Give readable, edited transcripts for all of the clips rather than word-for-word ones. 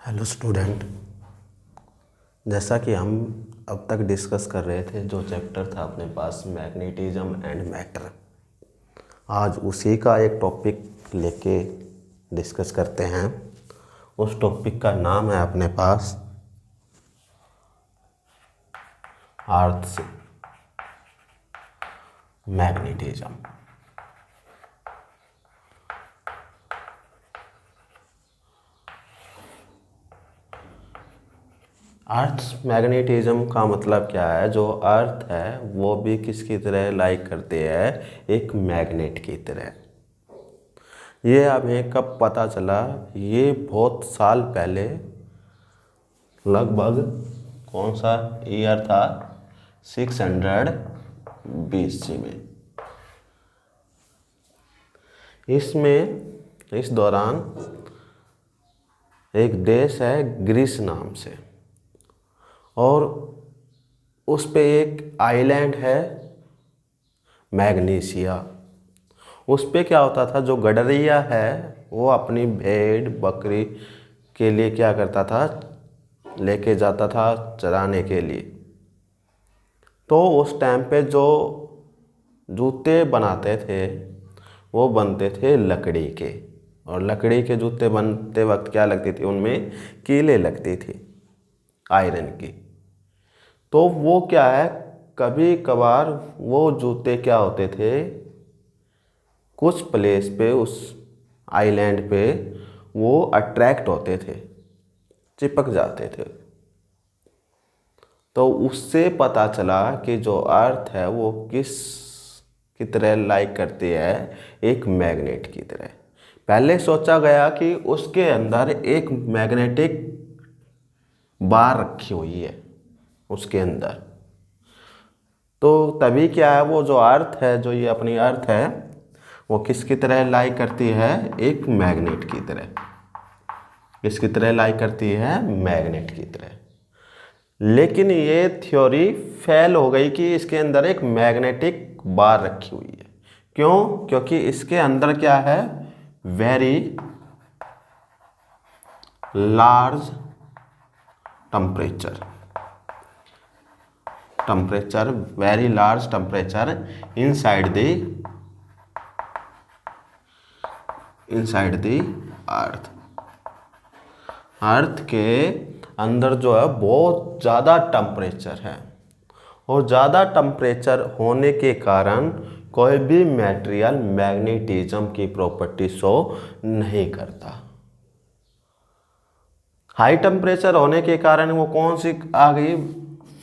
Hello student. जैसा कि हम अब तक डिस्कस कर रहे थे, जो चैप्टर था अपने पास मैग्नेटिज्म एंड मैटर, आज उसी का एक टॉपिक लेके डिस्कस करते हैं। उस टॉपिक का नाम है अपने पास अर्थ से मैग्नेटिज्म। अर्थ मैग्नेटिज्म का मतलब क्या है? जो अर्थ है वो भी किसकी तरह लाइक करती है? एक मैग्नेट की तरह। ये हमें कब पता चला? ये बहुत साल पहले, लगभग कौन सा ईयर था? 600 BC में। इस दौरान एक देश है ग्रीस नाम से, और उस पे एक आइलैंड है मैग्नीशिया। उस पे क्या होता था, जो गडरिया है वो अपनी भेड़ बकरी के लिए क्या करता था, लेके जाता था चराने के लिए। तो उस टाइम पे जो जूते बनाते थे वो बनते थे लकड़ी के, और लकड़ी के जूते बनते वक्त क्या लगती थी, उनमें कीलें लगती थी आयरन की। तो वो क्या है, कभी कभार वो जूते क्या होते थे, कुछ प्लेस पे उस आइलैंड पे वो अट्रैक्ट होते थे, चिपक जाते थे। तो उससे पता चला कि जो अर्थ है वो किस की तरह लाइक करती है, एक मैग्नेट की तरह। पहले सोचा गया कि उसके अंदर एक मैग्नेटिक बार रखी हुई है उसके अंदर। तो तभी क्या है, वो जो अर्थ है, जो ये अपनी अर्थ है, वो किसकी तरह लाइक करती है? एक मैग्नेट की तरह। किसकी तरह लाइक करती है? मैग्नेट की तरह। लेकिन ये थ्योरी फेल हो गई कि इसके अंदर एक मैग्नेटिक बार रखी हुई है। क्यों? क्योंकि इसके अंदर क्या है, very large temperature, very large temperature inside the earth के अंदर जो है बहुत ज़्यादा टेम्परेचर है, और ज़्यादा टेम्परेचर होने के कारण कोई भी मटेरियल मैग्नेटिज्म की प्रॉपर्टी शो नहीं करता। हाई टेम्परेचर होने के कारण वो कौन सी आ गई,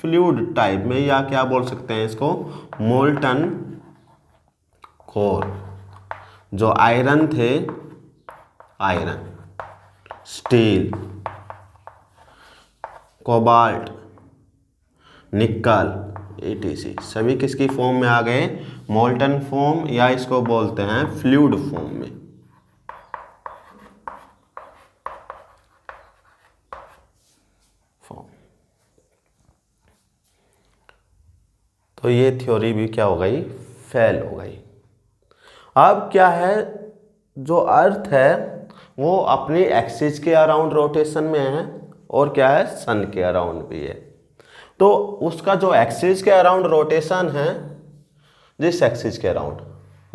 फ्लूइड टाइप में, या क्या बोल सकते हैं इसको, मोल्टन कोर। जो आयरन थे, आयरन, स्टील, कोबाल्ट, निकल, etc सभी किसकी फॉर्म में आ गए? मोल्टन फॉर्म, या इसको बोलते हैं फ्लूइड फॉर्म में। तो ये थ्योरी भी क्या हो गई, फेल हो गई। अब क्या है, जो अर्थ है वो अपनी एक्सिस के अराउंड रोटेशन में है, और क्या है, सन के अराउंड भी है। तो उसका जो एक्सिस के अराउंड रोटेशन है, जिस एक्सिस के अराउंड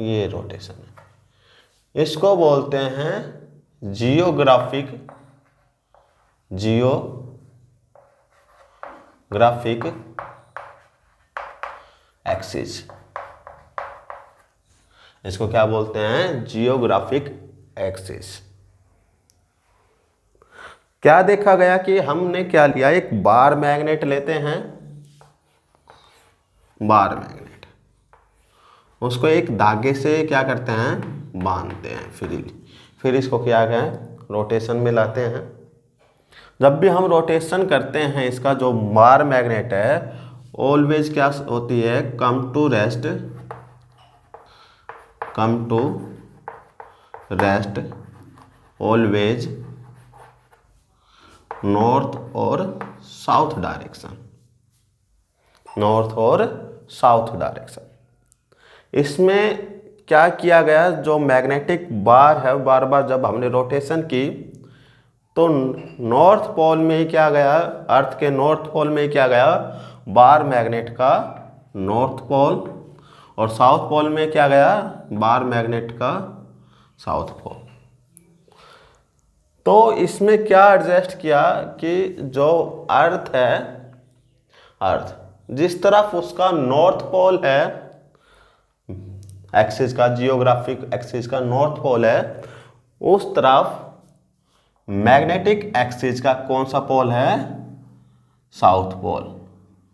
ये रोटेशन है, इसको बोलते हैं जियोग्राफिक एक्सिस। इसको क्या बोलते हैं? Geographic axis. क्या देखा गया कि हमने क्या लिया, एक बार मैग्नेट लेते हैं, बार मैग्नेट, उसको एक धागे से क्या करते हैं, बांधते हैं फ्रीली। फिर इसको क्या कहें, रोटेशन में लाते हैं। जब भी हम रोटेशन करते हैं, इसका जो बार मैग्नेट है ऑलवेज क्या होती है, come to rest always north और साउथ डायरेक्शन। इसमें क्या किया गया, जो मैग्नेटिक बार है, बार बार जब हमने रोटेशन की तो नॉर्थ पोल में क्या गया, अर्थ के नॉर्थ पोल में क्या गया, बार मैग्नेट का नॉर्थ पोल, और साउथ पोल में क्या गया, बार मैग्नेट का साउथ पोल। तो इसमें क्या एडजस्ट किया कि जो अर्थ है, अर्थ जिस तरफ उसका नॉर्थ पोल है, एक्सिस का, जियोग्राफिक एक्सिस का नॉर्थ पोल है, उस तरफ मैग्नेटिक एक्सिस का कौन सा पोल है, साउथ पोल।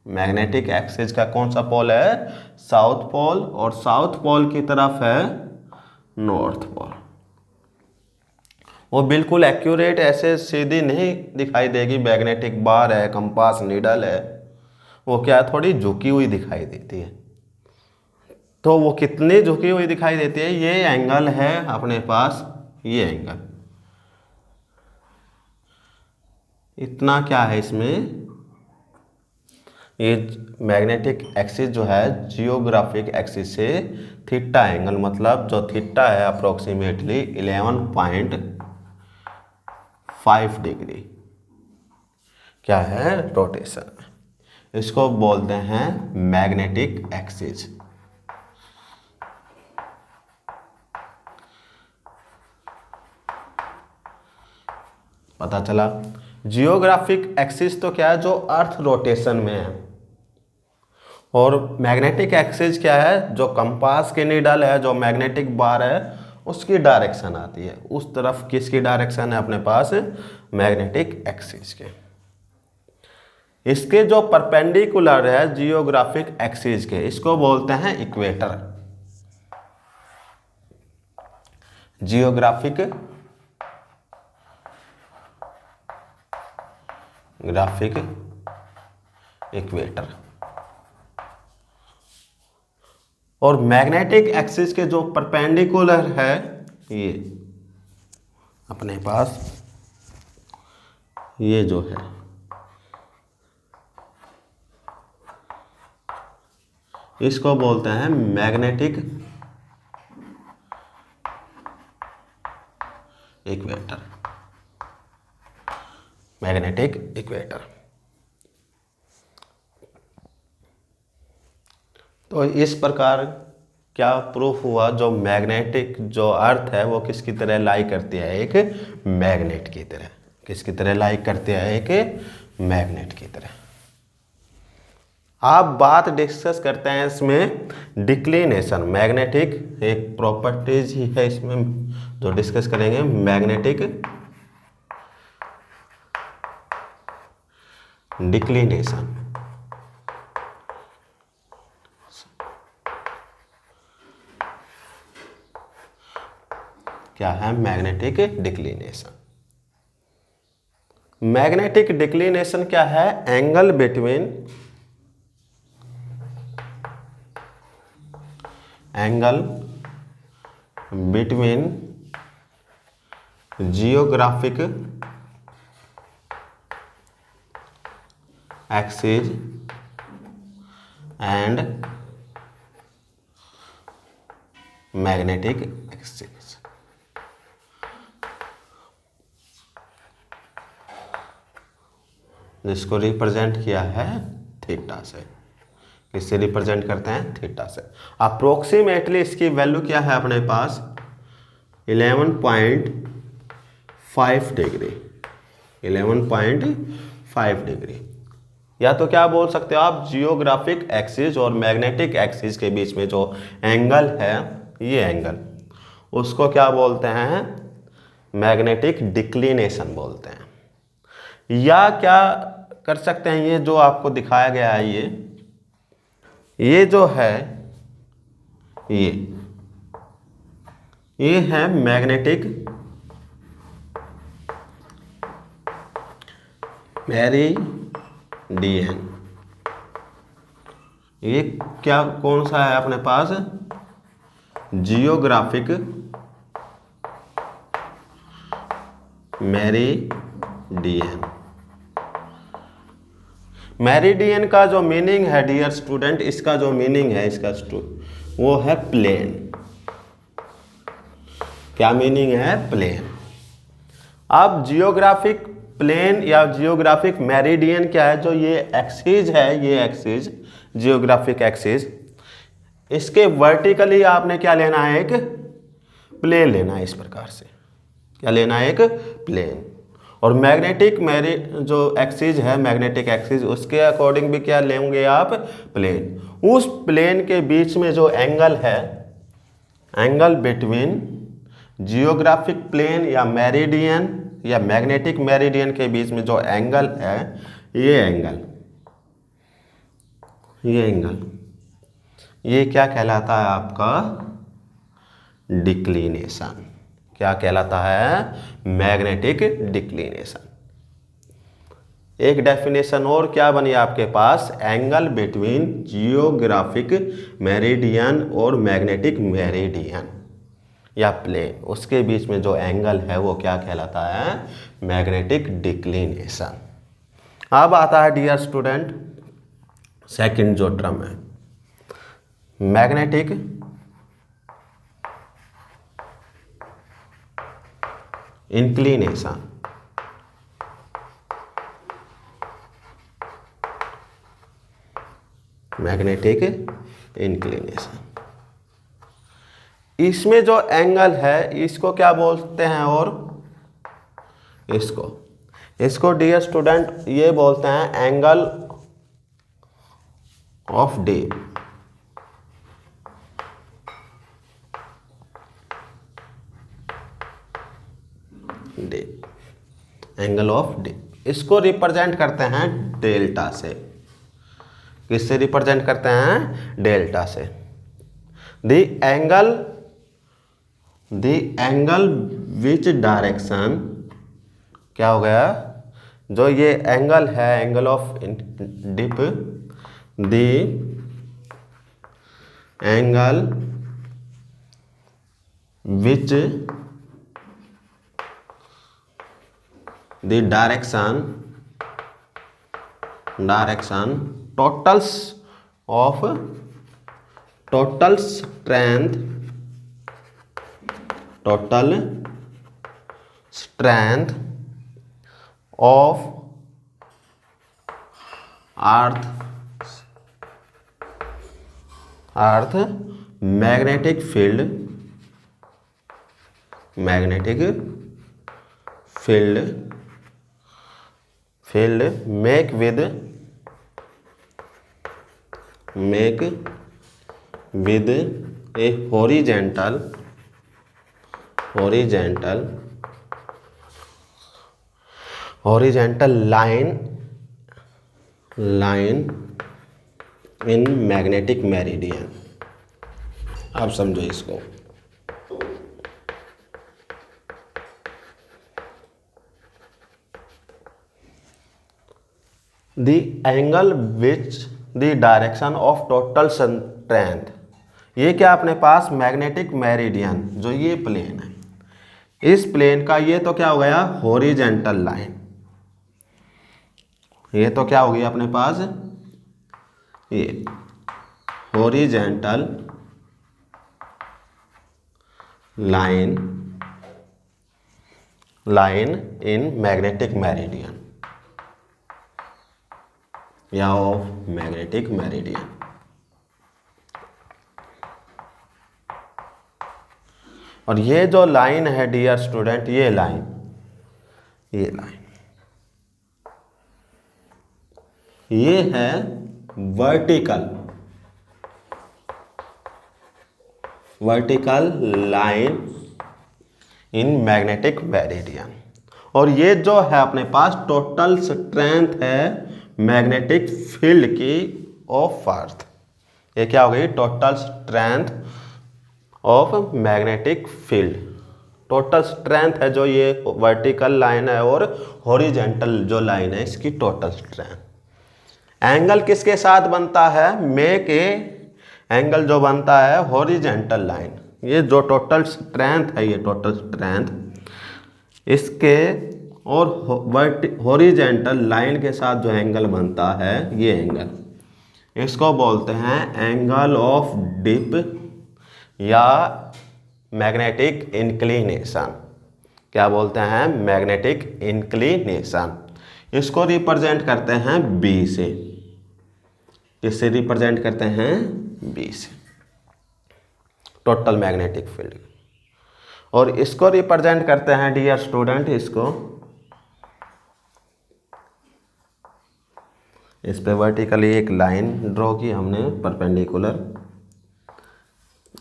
मैग्नेटिक एक्सिस का कौन सा पोल है, साउथ पोल, और साउथ पोल की तरफ है नॉर्थ पोल। वो बिल्कुल एक्यूरेट ऐसे सीधी नहीं दिखाई देगी, मैग्नेटिक बार है, कंपास नीडल है, वो क्या थोड़ी झुकी हुई दिखाई देती है। तो वो कितनी झुकी हुई दिखाई देती है, ये एंगल है अपने पास, ये एंगल इतना क्या है इसमें, ये मैग्नेटिक एक्सिस जो है जियोग्राफिक एक्सिस से थीटा एंगल, मतलब जो थीटा है अप्रोक्सीमेटली 11.5 डिग्री क्या है, रोटेशन। इसको बोलते हैं मैग्नेटिक एक्सिस। पता चला। जियोग्राफिक एक्सिस तो क्या है, जो अर्थ रोटेशन में है, और मैग्नेटिक एक्सिस क्या है, जो कंपास की नीडल है, जो मैग्नेटिक बार है, उसकी डायरेक्शन आती है उस तरफ। किसकी डायरेक्शन है अपने पास, मैग्नेटिक एक्सिस के। इसके जो परपेंडिकुलर है जियोग्राफिक एक्सिस के, इसको बोलते हैं इक्वेटर। Geographic graphic equator. और मैग्नेटिक एक्सिस के जो परपेंडिकुलर है, ये अपने पास ये जो है, इसको बोलते हैं मैग्नेटिक इक्वेटर। Magnetic equator. तो इस प्रकार क्या प्रूफ हुआ, जो मैग्नेटिक जो अर्थ है वो किसकी तरह लाई करती है, एक मैग्नेट की तरह। किसकी तरह लाई करती है, एक मैग्नेट की तरह। आप बात डिस्कस करते हैं इसमें डिक्लिनेशन। मैग्नेटिक एक प्रॉपर्टीज ही है इसमें जो डिस्कस करेंगे, मैग्नेटिक डिक्लिनेशन। क्या है मैग्नेटिक डिक्लिनेशन। मैग्नेटिक डिक्लिनेशन क्या है, angle between geographic axis and magnetic axis. जिसको रिप्रेजेंट किया है थीटा से। किससे रिप्रेजेंट करते हैं, थीटा से। अप्रोक्सीमेटली इसकी वैल्यू क्या है अपने पास, 11.5 डिग्री। 11.5 डिग्री। या तो क्या बोल सकते हो आप, जियोग्राफिक एक्सिस और मैग्नेटिक एक्सिस के बीच में जो एंगल है, ये एंगल, उसको क्या बोलते हैं, मैग्नेटिक डिक्लिनेशन बोलते हैं। या क्या कर सकते हैं, ये जो आपको दिखाया गया है, ये जो है, ये है मैग्नेटिक मेरिडियन। ये क्या कौन सा है अपने पास, जियोग्राफिक मेरिडियन। मेरिडियन का जो मीनिंग है डियर स्टूडेंट, इसका जो मीनिंग है इसका वो है प्लेन। क्या मीनिंग है, प्लेन। अब जियोग्राफिक प्लेन या जियोग्राफिक मेरिडियन क्या है, जो ये एक्सिस है, ये एक्सिस जियोग्राफिक एक्सिस, इसके वर्टिकली आपने क्या लेना है, एक प्लेन लेना है। इस प्रकार से क्या लेना है, एक प्लेन। और मैग्नेटिक जो एक्सिस है, मैग्नेटिक एक्सिस, उसके अकॉर्डिंग भी क्या लेंगे आप, प्लेन। उस प्लेन के बीच में जो एंगल है, एंगल बिटवीन जियोग्राफिक प्लेन या मेरिडियन या मैग्नेटिक मेरिडियन के बीच में जो एंगल है, ये एंगल, ये क्या कहलाता है आपका, डिक्लिनेशन। क्या कहलाता है, मैग्नेटिक डिक्लिनेशन। एक डेफिनेशन और क्या बनी आपके पास, एंगल बिटवीन जियोग्राफिक मेरिडियन और मैग्नेटिक मेरिडियन या प्लेन, उसके बीच में जो एंगल है वो क्या कहलाता है, मैग्नेटिक डिक्लिनेशन। अब आता है डियर स्टूडेंट सेकंड जो टर्म है, मैग्नेटिक इंक्लिनेशन। मैग्नेटिक इंक्लिनेशन, इसमें जो एंगल है इसको क्या बोलते हैं, और इसको डियर स्टूडेंट ये बोलते हैं angle of day. Angle of day, इसको रिप्रेजेंट करते हैं डेल्टा से। किससे रिप्रेजेंट करते हैं, डेल्टा से। द एंगल विच डायरेक्शन, क्या हो गया, जो ये एंगल है, angle of dip, the angle which the direction total strength of earth magnetic field make with a horizontal line in magnetic meridian। आप समझो इसको, the angle which the direction of total strength, ये क्या अपने पास magnetic meridian, जो ये plane है, इस प्लेन का ये तो क्या हो गया, हॉरिजॉन्टल लाइन। ये तो क्या हो गया अपने पास, ये horizontal line in magnetic meridian या ऑफ मैग्नेटिक मेरिडियन। और ये जो लाइन है डियर स्टूडेंट, ये लाइन ये है vertical line in magnetic meridian. और ये जो है अपने पास टोटल स्ट्रेंथ है मैग्नेटिक फील्ड की ऑफ अर्थ। ये क्या हो गई, total strength of magnetic field. Total strength है जो ये वर्टिकल लाइन है, और हॉरिजॉन्टल जो लाइन है इसकी टोटल स्ट्रेंथ। एंगल किसके साथ बनता है, मेक ए एंगल जो बनता है हॉरिजॉन्टल लाइन। ये जो टोटल स्ट्रेंथ है, ये टोटल स्ट्रेंथ इसके और हॉरिजॉन्टल लाइन के साथ जो एंगल बनता है, ये एंगल, इसको बोलते हैं एंगल ऑफ डिप या मैग्नेटिक इंक्लिनेशन। क्या बोलते हैं, मैग्नेटिक इंक्लिनेशन। इसको रिप्रेजेंट करते हैं बी से। किससे रिप्रेजेंट करते हैं, बी से, टोटल मैग्नेटिक फील्ड। और इसको रिप्रेजेंट करते हैं डियर स्टूडेंट, इसको इस पे वर्टिकली एक लाइन ड्रॉ की हमने परपेंडिकुलर,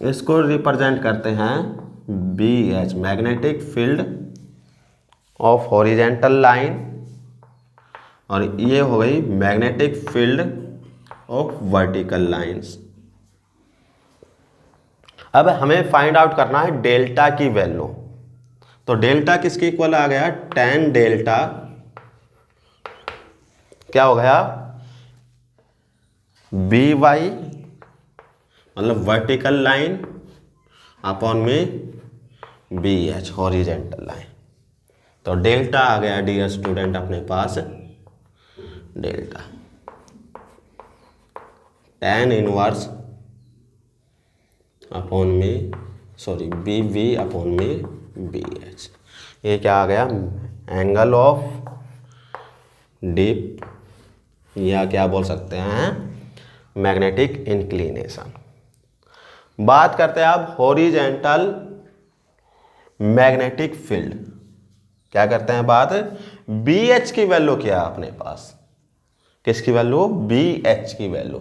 इसको रिप्रेजेंट करते हैं B H, magnetic field of horizontal line, और ये हो गई magnetic field of vertical lines. अब हमें फाइंड आउट करना है डेल्टा की वैल्यू। तो डेल्टा किसके इक्वल आ गया, tan डेल्टा क्या हो गया, बी वाई मतलब वर्टिकल लाइन अपॉन में बी एच हॉरिजेंटल लाइन। तो डेल्टा आ गया डियर स्टूडेंट अपने पास, डेल्टा tan इनवर्स अपॉन में सॉरी बी वी अपॉन में बी एच। ये क्या आ गया, एंगल ऑफ डिप या क्या बोल सकते हैं, मैग्नेटिक इंक्लिनेशन। बात करते हैं अब हॉरिजेंटल मैग्नेटिक फील्ड। क्या करते हैं बात, बी एच की वैल्यू क्या है अपने पास, किसकी वैल्यू, बी एच की वैल्यू।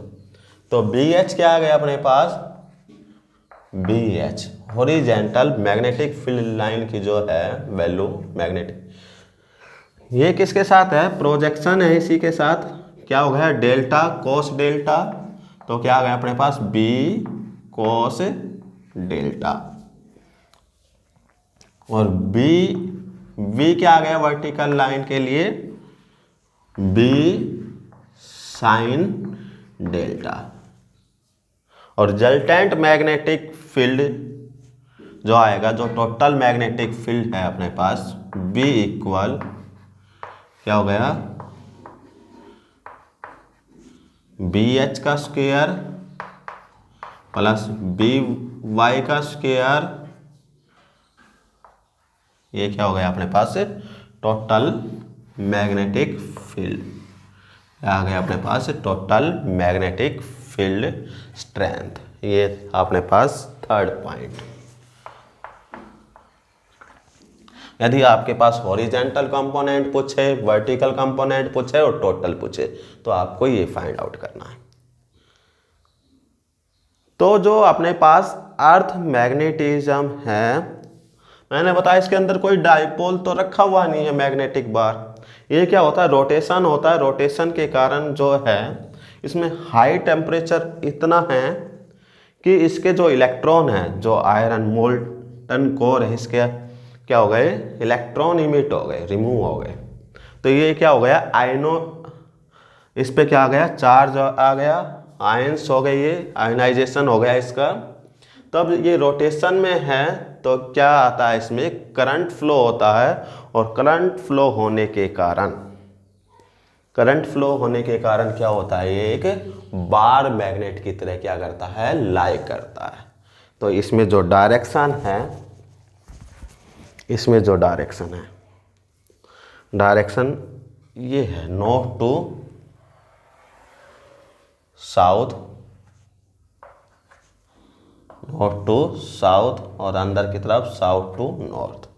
तो बी एच क्या आ गया अपने पास, B H horizontal magnetic field line की जो है वैल्यू, मैग्नेटिक, ये किसके साथ है, प्रोजेक्शन है इसी के साथ, क्या हो गया डेल्टा कोस डेल्टा। तो क्या आ गया अपने पास, बी कोस डेल्टा, और बी क्या आ गया वर्टिकल लाइन के लिए, बी साइन डेल्टा। और रिजल्टेंट मैग्नेटिक फील्ड जो आएगा, जो टोटल मैग्नेटिक फील्ड है अपने पास, बी इक्वल क्या हो गया, बी एच का स्क्वायर प्लस बी वाई का स्क्वायर, ये क्या हो गया अपने पास, टोटल मैग्नेटिक फील्ड आ गया अपने पास, टोटल मैग्नेटिक फील्ड स्ट्रेंथ। ये अपने पास थर्ड पॉइंट। यदि आपके पास हॉरिजेंटल कंपोनेंट पूछे, वर्टिकल कंपोनेंट पूछे और टोटल पूछे, तो आपको ये फाइंड आउट करना है। तो जो अपने पास अर्थ मैग्नेटिज्म है, मैंने बताया इसके अंदर कोई डाइपोल तो रखा हुआ नहीं है मैग्नेटिक बार। ये क्या होता है, रोटेशन होता है। रोटेशन के कारण जो है इसमें हाई टेम्परेचर इतना है कि इसके जो इलेक्ट्रॉन हैं, जो आयरन मोल्टन कोर है, इसके क्या हो गए, इलेक्ट्रॉन इमिट हो गए, रिमूव हो गए। तो ये क्या हो गया, आयनो, इस पे क्या आ गया, चार्ज आ गया, आयंस हो गए, ये आयनाइजेशन हो गया इसका। तब ये रोटेशन में है तो क्या आता है, इसमें करंट फ्लो होता है, और करंट फ्लो होने के कारण क्या होता है, ये एक बार मैग्नेट की तरह क्या करता है, लाई करता है। तो इसमें जो डायरेक्शन है, डायरेक्शन ये है नॉर्थ टू साउथ, और अंदर की तरफ साउथ टू नॉर्थ।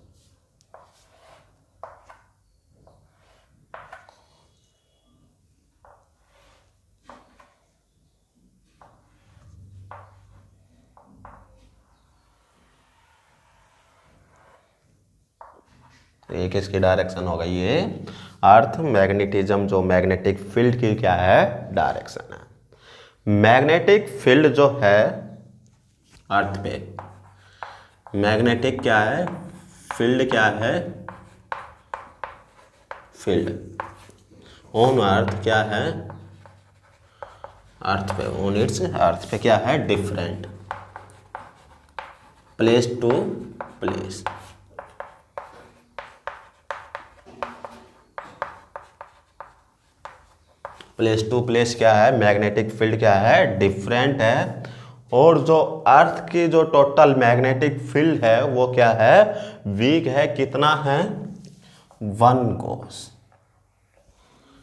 ये किसकी डायरेक्शन होगा, ये अर्थ मैग्नेटिज्म, जो मैग्नेटिक फील्ड की क्या है, डायरेक्शन है। मैग्नेटिक फील्ड जो है अर्थ पे, मैग्नेटिक क्या है, फील्ड क्या है, फील्ड ऑन अर्थ क्या है, अर्थ पे, ऑन इट्स अर्थ पे क्या है, different place to place. Place to place क्या है, मैग्नेटिक फील्ड क्या है, डिफरेंट है और जो अर्थ की जो टोटल मैग्नेटिक फील्ड है वो क्या है, वीक है। कितना है, 1 गॉस।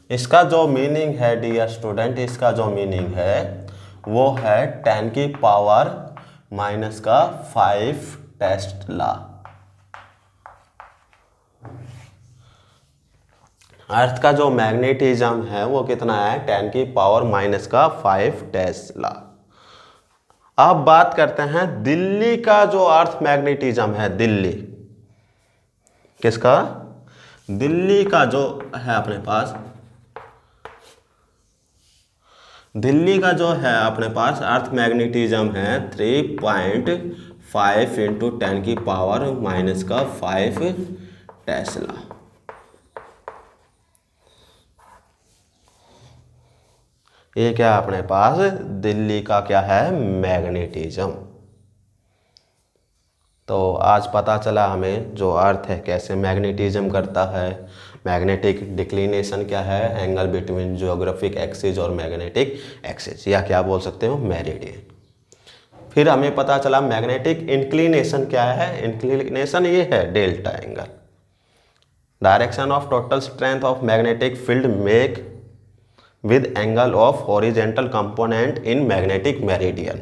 इसका जो मीनिंग है डियर स्टूडेंट, इसका जो मीनिंग है वो है 10 की पावर माइनस का 5 टेस्ला। अर्थ का जो मैग्नेटिज्म है वो कितना है, 10 की पावर माइनस का 5 टेस्ला। अब बात करते हैं दिल्ली का जो अर्थ मैग्नेटिज्म है, दिल्ली किसका, दिल्ली का जो है अपने पास, दिल्ली का जो है अपने पास अर्थ मैग्नेटिज्म है 3.5 इंटू 10 की पावर माइनस का 5 टेस्ला। ये क्या अपने पास दिल्ली का क्या है, मैग्नेटिज्म। तो आज पता चला हमें जो अर्थ है कैसे मैग्नेटिज्म करता है। मैग्नेटिक डिक्लिनेशन क्या है, एंगल बिटवीन ज्योग्राफिक एक्सिस और मैग्नेटिक एक्सिस, या क्या बोल सकते हो, मेरिडियन। फिर हमें पता चला मैग्नेटिक इंक्लिनेशन क्या है, इंक्लिनेशन ये है delta angle. Direction of total strength of magnetic field make with angle of horizontal component in magnetic meridian.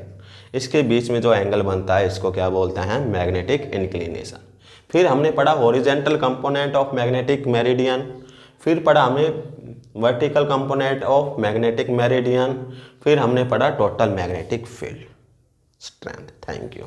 इसके बीच में जो एंगल बनता है इसको क्या बोलते हैं, मैग्नेटिक इंक्लिनेशन। फिर हमने पढ़ा horizontal component of magnetic meridian, फिर पढ़ा हमें vertical component of magnetic meridian, फिर हमने पढ़ा total magnetic field strength. Thank you.